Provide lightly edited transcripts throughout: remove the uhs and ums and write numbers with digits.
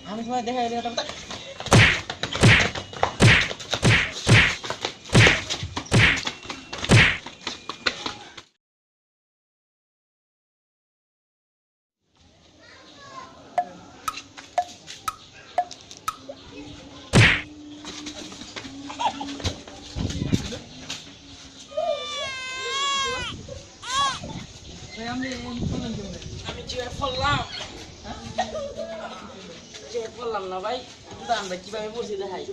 আমি তোমায় দেখা আমি চেয়ার ফেললাম না ভাই, আমরা কিভাবে বসে দেখাই।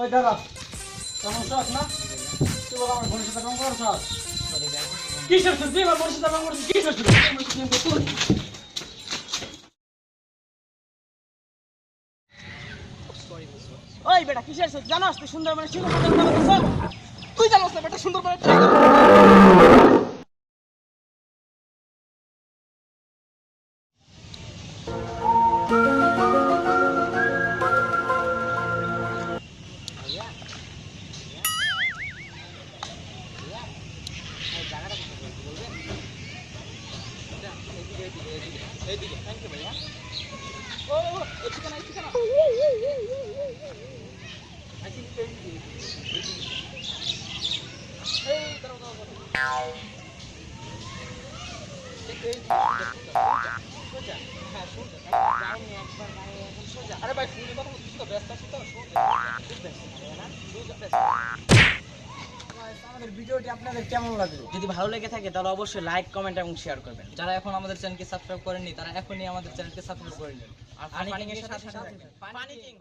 ওই দাদা সমস্যা আছে না? তুই বল আমার বোনের সাথে কাম করছস? কিসের তুই আমার বোনের সাথে কাম করছিস? কিসের তুই? ওই বেটা কিসের সাথে জানাস তুই সুন্দরবনের সিংহ তুই জানাস না বেটা সুন্দরবনের আরে ভাই তো ব্যস্ত আছি তো আমাদের ভিডিওটি আপনাদের কেমন লাগলো? যদি ভালো লেগে থাকে তাহলে অবশ্যই লাইক, কমেন্ট এবং শেয়ার করবেন। যারা এখন আমাদের চ্যানেলকে সাবস্ক্রাইব করেননি তারা এখনই আমাদের চ্যানেলকে সাবস্ক্রাইব করে নিন। আর ফানি কিং এর সাথে পানি কিং